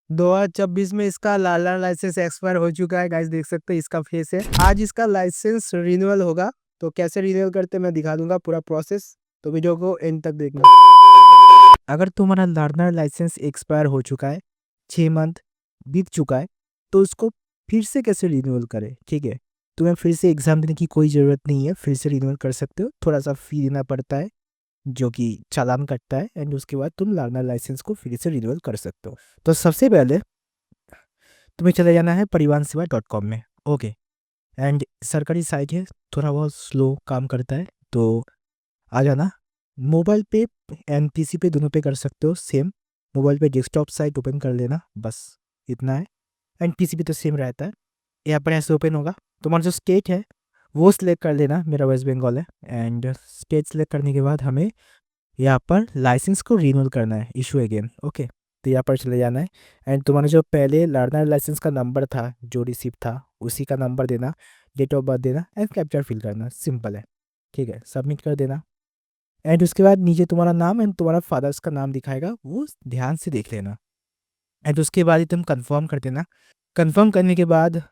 2026 में इसका लाला licence expire हो चुका है गाइस, देख सकते हैं इसका फेस है। आज इसका लाइसेंस रिन्यूअल होगा, तो कैसे रिन्यूअल करते हैं मैं दिखा दूंगा पूरा प्रोसेस, तो वीडियो को एंड तक देखना। अगर तुम्हारा लर्नर लाइसेंस एक्सपायर हो चुका है, 6 मंथ बीत चुका है, तो उसको फिर से कैसे रिन्यूअल करें, ठीक है। तुम्हें फिर से एग्जाम देने की कोई ज़रूरत नहीं है, फिर से रिन्यूअल कर सकते हो। थोड़ा सा फी देना पड़ता है जो कि चालान कटता है, एंड उसके बाद तुम लर्नर लाइसेंस को फिर से रिन्यूअल कर सकते हो। तो सबसे पहले तुम्हें चले जाना है परिवहन सेवा.com में। ओके, एंड सरकारी साइट है, थोड़ा बहुत स्लो काम करता है, तो आ जाना। मोबाइल पे एंड पीसी पे, दोनों पे कर सकते हो सेम। मोबाइल पे डेस्कटॉप साइट ओपन कर लेना, बस इतना है। एंड पीसी पे तो सेम रहता है। यहाँ पर ऐसे ओपन होगा, तुम्हारा जो स्टेट है वो सिलेक्ट कर लेना, मेरा वेस्ट बंगाल है। एंड स्टेट सिलेक्ट करने के बाद हमें यहाँ पर लाइसेंस को रिन्यूअल करना है, इशू अगेन। ओके, तो यहाँ पर चले जाना है, एंड तुम्हारा जो पहले लर्नर लाइसेंस का नंबर था, जो रिसीव था, उसी का नंबर देना, डेट ऑफ बर्थ देना, एंड कैप्चर फिल करना, सिंपल है। ठीक है, सबमिट कर देना। एंड उसके बाद नीचे तुम्हारा नाम एंड तुम्हारा फादर्स का नाम दिखाएगा, वो ध्यान से देख लेना। एंड उसके बाद ही तुम कंफर्म कर देना। कंफर्म करने के बाद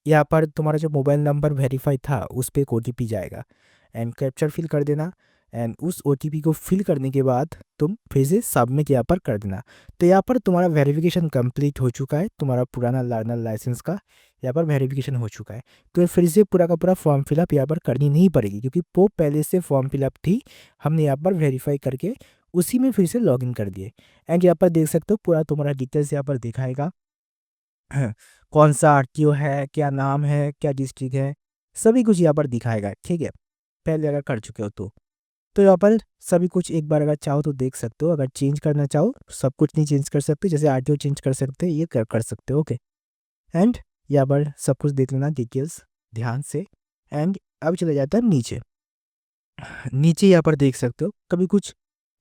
यहाँ पर तुम्हारा जो मोबाइल नंबर वेरीफाई था उस पर एक OTP जाएगा, एंड कैप्चर फिल कर देना। एंड उस OTP को फिल करने के बाद तुम फिर से सबमिट यहाँ पर कर देना। तो यहाँ पर तुम्हारा वेरिफिकेशन कंप्लीट हो चुका है, तुम्हारा पुराना लर्नर लाइसेंस का यहाँ पर वेरिफिकेशन हो चुका है। तो फिर से पूरा का पूरा फॉर्म फिलअप यहाँ पर करनी नहीं पड़ेगी, क्योंकि वो पहले से फॉर्म फिलअप थी, हमने यहाँ पर वेरीफाई करके उसी में फिर से लॉगिन कर दिए। एंड यहाँ पर देख सकते हो पूरा तुम्हारा डिटेल्स यहाँ पर दिखाएगा। कौन सा RTO है, क्या नाम है, क्या डिस्ट्रिक्ट है, सभी कुछ यहाँ पर दिखाएगा, ठीक है। पहले अगर कर चुके हो तो यहाँ पर सभी कुछ एक बार अगर चाहो तो देख सकते हो। अगर चेंज करना चाहो सब कुछ नहीं चेंज कर सकते, जैसे RTO चेंज कर सकते हैं, ये कर सकते हो। ओके, एंड यहाँ पर सब कुछ देख लेना डिटेल्स ध्यान से। एंड अब चला जाता है नीचे। नीचे यहाँ पर देख सकते हो कभी कुछ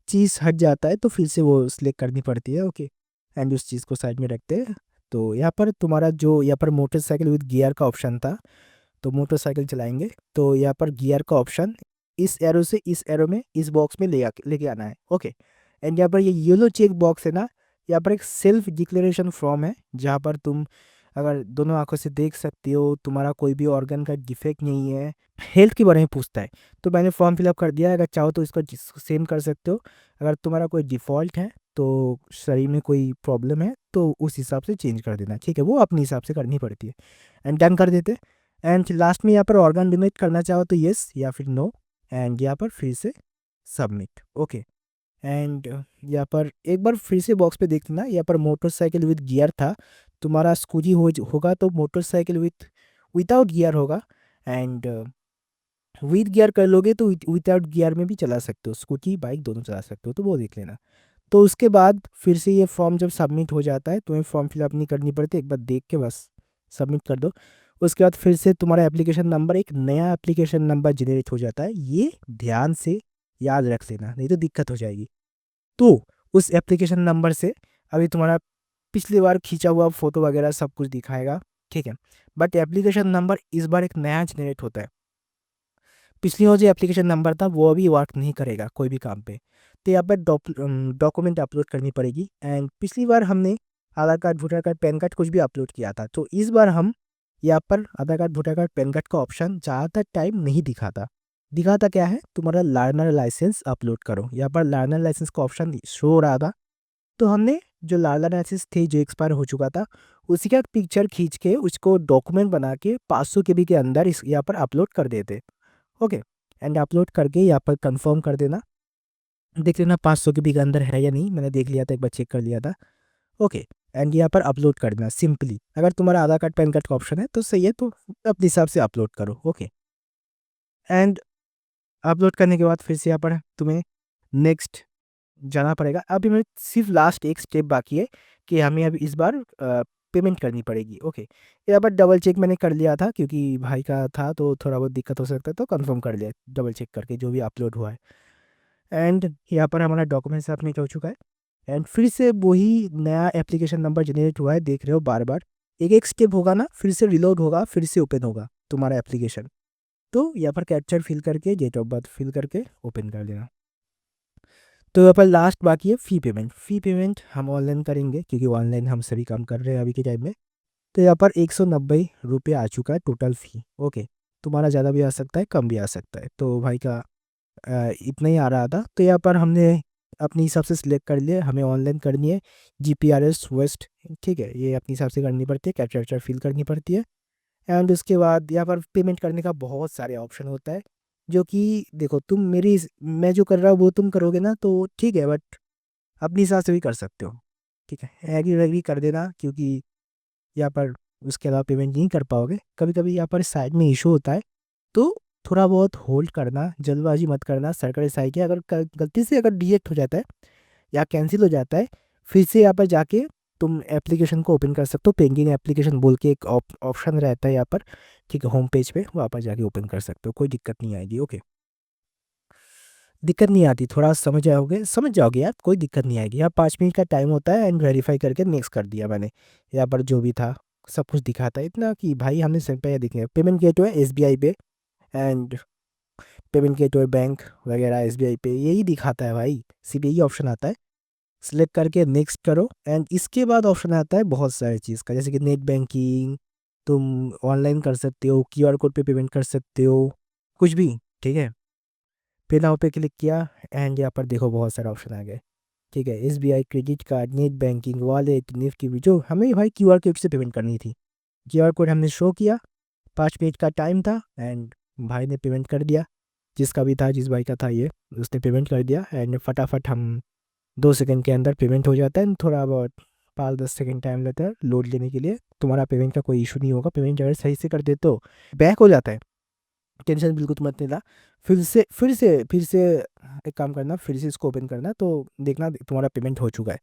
चीज़ हट जाता है तो फिर से वो सिलेक्ट करनी पड़ती है। ओके, एंड उस चीज़ को साइड में रखते हैं। तो यहाँ पर तुम्हारा जो यहाँ पर मोटरसाइकिल विद गियर का ऑप्शन था, तो मोटरसाइकिल चलाएंगे तो यहाँ पर गियर का ऑप्शन इस एरो से इस एरो में, इस बॉक्स में लेके आना है। ओके, एंड यहाँ पर ये येलो चेक बॉक्स है ना, यहाँ पर एक सेल्फ डिक्लेरेशन फॉर्म है, जहाँ पर तुम अगर दोनों आंखों से देख सकते हो, तुम्हारा कोई भी ऑर्गन का डिफेक्ट नहीं है, हेल्थ के बारे में पूछता है। तो मैंने फॉर्म फिलअप कर दिया है, अगर चाहो तो इसको सेम कर सकते हो। अगर तुम्हारा कोई डिफ़ॉल्ट है, तो शरीर में कोई प्रॉब्लम है, तो उस हिसाब से चेंज कर देना, ठीक है, वो अपने हिसाब से करनी पड़ती है। एंड डन कर देते। एंड लास्ट में यहाँ पर ऑर्गन डोनेट करना चाहो तो येस या फिर नो, एंड यहाँ पर फिर से सबमिट। ओके, एंड यहाँ पर एक बार फिर से बॉक्स पे देख लेना, यहाँ पर मोटरसाइकिल विद गियर था, तुम्हारा स्कूटी होगा तो मोटरसाइकिल विदाउट गियर होगा। एंड विद गियर कर लोगे तो विदाउट गियर में भी चला सकते हो, स्कूटी बाइक दोनों चला सकते हो, तो वो देख लेना। तो उसके बाद फिर से ये फॉर्म जब सबमिट हो जाता है, तुम्हें फॉर्म फिलअप नहीं करनी पड़ती, एक बार देख के बस सबमिट कर दो। उसके बाद फिर से तुम्हारा एप्लीकेशन नंबर, एक नया एप्लीकेशन नंबर जनरेट हो जाता है, ये ध्यान से याद रख लेना, नहीं तो दिक्कत हो जाएगी। तो उस एप्लीकेशन नंबर से अभी तुम्हारा पिछली बार खींचा हुआ फोटो वगैरह सब कुछ दिखाएगा, ठीक है। बट एप्लीकेशन नंबर इस बार एक नया जनरेट होता है, पिछली बार जो एप्लीकेशन नंबर था वो अभी वर्क नहीं करेगा कोई भी काम पे। तो यहाँ पर डॉक्यूमेंट अपलोड करनी पड़ेगी। एंड पिछली बार हमने Aadhaar card, voter card, PAN card कुछ भी अपलोड किया था, तो इस बार हम यहाँ पर Aadhaar card, voter card, PAN card का ऑप्शन ज़्यादातर टाइम नहीं दिखाता। दिखाता क्या है, तुम्हारा लर्नर लाइसेंस अपलोड करो, यहाँ पर लर्नर लाइसेंस का ऑप्शन शो हो रहा था। तो हमने जो लर्नर लाइसेंस थे जो एक्सपायर हो चुका था, उसी का पिक्चर खींच के उसको डॉक्यूमेंट बना के 500 KB के अंदर इस यहाँ पर अपलोड कर देते। ओके, एंड अपलोड करके यहाँ पर कंफर्म कर देना। देख लेना 500 के भी अंदर है या नहीं, मैंने देख लिया था, एक बार चेक कर लिया था। ओके, एंड यहाँ पर अपलोड कर देना सिंपली। अगर तुम्हारा आधार कार्ड, पैन कार्ड का ऑप्शन है तो सही है, तो अपने हिसाब से अपलोड करो। ओके, एंड अपलोड करने के बाद फिर से यहाँ पर तुम्हें नेक्स्ट जाना पड़ेगा। अभी मैं सिर्फ लास्ट एक स्टेप बाकी है कि हमें अभी इस बार पेमेंट करनी पड़ेगी। ओके, यहाँ पर डबल चेक मैंने कर लिया था, क्योंकि भाई का था तो थोड़ा बहुत दिक्कत हो सकता है, तो कंफर्म कर लिया डबल चेक करके जो भी अपलोड हुआ है। एंड यहाँ पर हमारा डॉक्यूमेंट सबमिट हो चुका है। एंड फिर से वही नया एप्लीकेशन नंबर जनरेट हुआ है, देख रहे हो बार बार एक एक स्टेप होगा ना, फिर से रिलोड होगा, फिर से ओपन होगा तुम्हारा एप्लीकेशन। तो यहाँ पर कैप्चर फिल करके, डेट ऑफ बर्थ फिल करके ओपन कर लेना। तो यहाँ पर लास्ट बाकी है फ़ी पेमेंट। फ़ी पेमेंट हम ऑनलाइन करेंगे क्योंकि ऑनलाइन हम सभी काम कर रहे हैं अभी के टाइम में। तो यहाँ पर 190 रुपये आ चुका है टोटल फ़ी। ओके, तुम्हारा ज़्यादा भी आ सकता है, कम भी आ सकता है। तो भाई का इतना ही आ रहा था। तो यहाँ पर हमने अपने हिसाब से सिलेक्ट कर लिया, हमें ऑनलाइन करनी है GPRS वेस्ट। ठीक है, ये अपने हिसाब से करनी पड़ती है, कैप्चर वैप्चर फिल करनी पड़ती है। एंड उसके बाद यहाँ पर पेमेंट करने का बहुत सारे ऑप्शन होता है, जो कि देखो तुम मैं जो कर रहा हूँ वो तुम करोगे ना तो ठीक है, बट अपनी हिसाब से भी कर सकते हो। ठीक है, एग्री वैग्री कर देना, क्योंकि यहाँ पर उसके अलावा पेमेंट नहीं कर पाओगे। कभी कभी यहाँ पर साइड में इशू होता है, तो थोड़ा बहुत होल्ड करना, जल्दबाजी मत करना। सरकारी साइट है, अगर गलती से अगर डिलीट हो जाता है या कैंसिल हो जाता है, फिर से यहाँ पर जाके तुम एप्लीकेशन को ओपन कर सकते हो। पेंडिंग एप्लीकेशन बोल के एक ऑप्शन रहता है यहाँ पर, ठीक है, होम पेज पे, वहाँ पर जाके ओपन कर सकते हो, कोई दिक्कत नहीं आएगी। ओके, दिक्कत नहीं आती, थोड़ा समझ जाओगे यार, कोई दिक्कत नहीं आएगी। यहाँ 5 मिनट का टाइम होता है एंड वेरीफाई करके नेक्स्ट कर दिया मैंने। यहाँ पर जो भी था सब कुछ दिखाता है, इतना कि भाई हमने सिम पे दिखे पेमेंट गेटवे SBI पे, एंड पेमेंट गेटवे बैंक वगैरह SBI पे यही दिखाता है भाई। सिर्फ यही ऑप्शन आता है, सिलेक्ट करके नेक्स्ट करो। एंड इसके बाद ऑप्शन आता है बहुत सारी चीज़ का, जैसे कि नेट बैंकिंग, तुम ऑनलाइन कर सकते हो, QR कोड पे पेमेंट कर सकते हो, कुछ भी। ठीक है, पे नाउ पे क्लिक किया एंड यहाँ पर देखो बहुत सारे ऑप्शन आ गए। ठीक है, SBI credit card, net banking, wallet, Nifty, जो हमें भाई QR कोड से पेमेंट करनी थी। QR कोड हमने शो किया, 5 मिनट का टाइम था एंड भाई ने पेमेंट कर दिया। जिसका भी था, जिस भाई का था ये, उसने पेमेंट कर दिया एंड फटाफट हम 2 सेकंड के अंदर पेमेंट हो जाता है। थोड़ा बहुत 5-10 सेकंड टाइम लेता है लोड लेने के लिए। तुम्हारा पेमेंट का कोई इशू नहीं होगा, पेमेंट अगर सही से कर दे तो बैक हो जाता है। टेंशन बिल्कुल तुम मत लेना। फिर से एक काम करना, फिर से इसको ओपन करना, तो देखना तुम्हारा पेमेंट हो चुका है।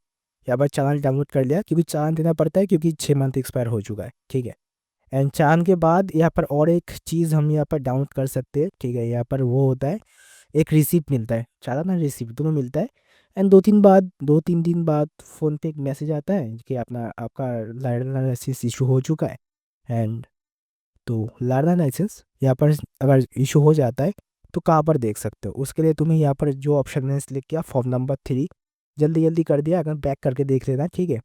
यहाँ पर चालान डाउनलोड कर लिया, क्योंकि चालान देना पड़ता है, क्योंकि 6 मंथ एक्सपायर हो चुका है। ठीक है, एंड चालान के बाद यहाँ पर और एक चीज़ हम यहाँ पर डाउनलोड कर सकते हैं। ठीक है, यहाँ पर वो होता है, एक रिसिप्ट मिलता है, चालान और रिसिप्ट दोनों मिलता है। एंड 2-3 दिन बाद फ़ोन पे एक मैसेज आता है कि आपका लर्नर लाइसेंस इशू हो चुका है। एंड तो लर्नर लाइसेंस यहाँ पर अगर इशू हो जाता है तो कहाँ पर देख सकते हो, उसके लिए तुम्हें यहाँ पर जो ऑप्शन है सिलेक्ट किया, फॉर्म नंबर 3, जल्दी जल्दी कर दिया, अगर बैक करके देख लेना। ठीक है,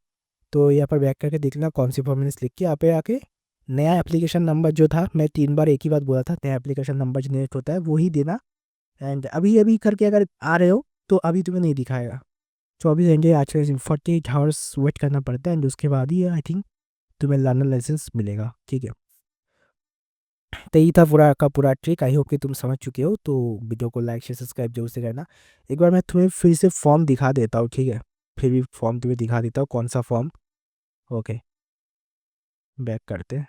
तो यहाँ पर बैक करके देख लेना कौन सी फॉर्म मैंने सिलेक्ट किया। यहाँ पे आके नया एप्लीकेशन नंबर जो था, मैं 3 बार एक ही बात बोला था, नया एप्लीकेशन नंबर जनरेट होता है वो ही देना। एंड अभी अभी करके अगर आ रहे हो तो अभी तुम्हें नहीं दिखाएगा, 24 घंटे आज 48 आवर्स वेट करना पड़ता है एंड उसके बाद ही आई थिंक तुम्हें लर्नर लाइसेंस मिलेगा। ठीक है, तो यही था पूरा का पूरा ट्रिक। आई होप कि तुम समझ चुके हो। तो वीडियो को लाइक शेयर सब्सक्राइब जरूर से करना। एक बार मैं तुम्हें फिर से फॉर्म दिखा देता हूँ। ठीक है, फिर भी फॉर्म तुम्हें दिखा देता हूँ, कौन सा फॉर्म। ओके, बैक करते हैं।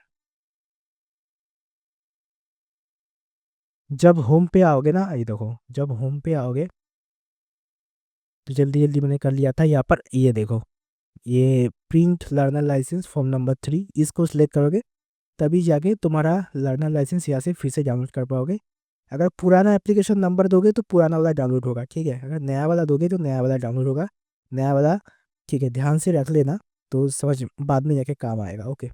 जब होम पे आओगे ना, ये देखो, जब होम पे आओगे तो जल्दी जल्दी मैंने कर लिया था। यहाँ पर ये देखो, ये print learner license form number 3, इसको सिलेक्ट करोगे तभी जाके तुम्हारा लर्नर लाइसेंस यहाँ से फिर से डाउनलोड कर पाओगे। अगर पुराना एप्लीकेशन नंबर दोगे तो पुराना वाला डाउनलोड होगा। ठीक है, अगर नया वाला दोगे तो नया वाला डाउनलोड होगा, नया वाला। ठीक है, ध्यान से रख लेना, तो समझ बाद में जाके काम आएगा। ओके,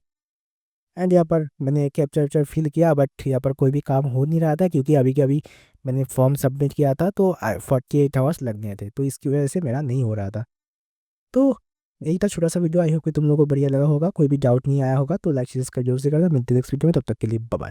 एंड यहाँ पर मैंने कैप्चर वैप्चर फिल किया, बट यहाँ पर कोई भी काम हो नहीं रहा था, क्योंकि अभी के अभी मैंने फॉर्म सबमिट किया था, तो 48 आवर्स लग गए थे, तो इसकी वजह से मेरा नहीं हो रहा था। तो यही था छोटा सा वीडियो। आई होप कि तुम लोगों को बढ़िया लगा होगा, कोई भी डाउट नहीं आया होगा। तो लाइक शेयर का जोर से करना। मिलते हैं नेक्स्ट वीडियो में, तब तक के लिए बाय बाय।